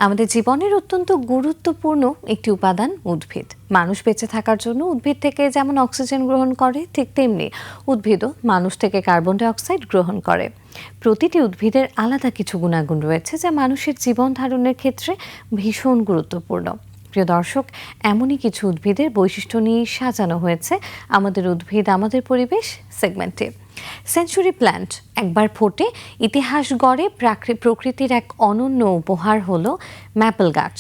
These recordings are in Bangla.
আমাদের জীবনের অত্যন্ত গুরুত্বপূর্ণ একটি উপাদান উদ্ভিদ। মানুষ বেঁচে থাকার জন্য উদ্ভিদ থেকে যেমন অক্সিজেন গ্রহণ করে, ঠিক তেমনি উদ্ভিদও মানুষ থেকে কার্বন ডাই অক্সাইড গ্রহণ করে। প্রতিটি উদ্ভিদের আলাদা কিছু গুণাগুণ রয়েছে যা মানুষের জীবন ধারণের ক্ষেত্রে ভীষণ গুরুত্বপূর্ণ। প্রিয় দর্শক, এমনই কিছু উদ্ভিদের বৈশিষ্ট্য নিয়ে সাজানো হয়েছে আমাদের উদ্ভিদ আমাদের পরিবেশ সেগমেন্টে। সেঞ্চুরি প্ল্যান্ট একবার ফোটে ইতিহাস গড়ে প্রকৃতির এক অনন্য উপহার হলো ম্যাপল গাছ।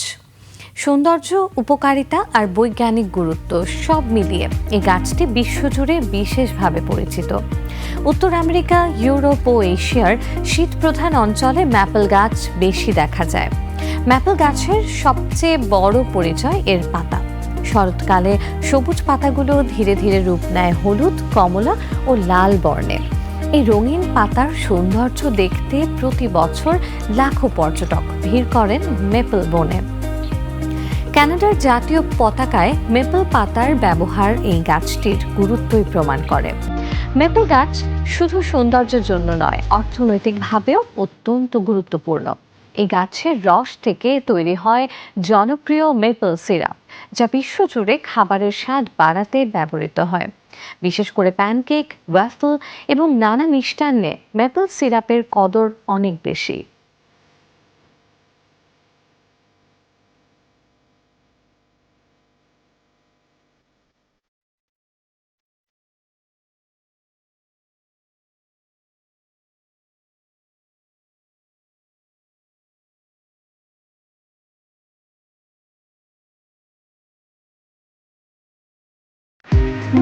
সৌন্দর্য, উপকারিতা আর বৈজ্ঞানিক গুরুত্ব সব মিলিয়ে এই গাছটি বিশ্বজুড়ে বিশেষভাবে পরিচিত। উত্তর আমেরিকা, ইউরোপ ও এশিয়ার শীতপ্রধান অঞ্চলে ম্যাপল গাছ বেশি দেখা যায়। ম্যাপল গাছের সবচেয়ে বড় পরিচয় এর পাতা। শরৎকালে সবুজ পাতাগুলো ধীরে ধীরে রূপ নেয় হলুদ, কমলা ও লাল বর্ণের। এই রঙিন পাতার সৌন্দর্য দেখতে প্রতি বছর লাখো পর্যটক ভিড় করেন মেপল বনে। কানাডার জাতীয় পতাকায় মেপল পাতার ব্যবহার এই গাছটির গুরুত্বই প্রমাণ করে। মেপল গাছ শুধু সৌন্দর্যের জন্য নয়, অর্থনৈতিকভাবেও অত্যন্ত গুরুত্বপূর্ণ। এই গাছের রস থেকে তৈরি হয় জনপ্রিয় মেপল সিরাপ, যা বিশ্বজুড়ে খাবারের স্বাদ বাড়াতে ব্যবহৃত হয়। বিশেষ করে প্যানকেক, ওয়াফল এবং নানা মিষ্টান্নে মেপল সিরাপের কদর অনেক বেশি।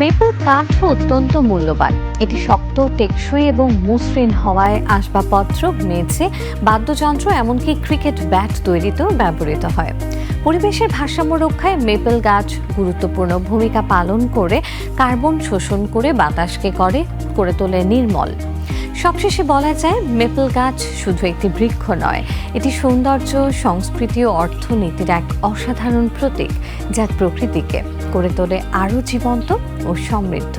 মেপল কাঠও অত্যন্ত মূল্যবান। এটি শক্ত, টেকসই এবং মসৃণ হওয়ায় আসবাবপত্র, মেঝে, বাদ্যযন্ত্র, এমনকি ক্রিকেট ব্যাট তৈরিতেও ব্যবহৃত হয়। পরিবেশের ভারসাম্য রক্ষায় মেপল গাছ গুরুত্বপূর্ণ ভূমিকা পালন করে কার্বন শোষণ করে বাতাসকে করে তোলে নির্মল। সবশেষে বলা যায়, মেপল গাছ শুধু একটি বৃক্ষ নয়, এটি সৌন্দর্য, সংস্কৃতি ও অর্থনীতির এক অসাধারণ প্রতীক, যা প্রকৃতিকে করে তোলে আরও জীবন্ত ও সমৃদ্ধ।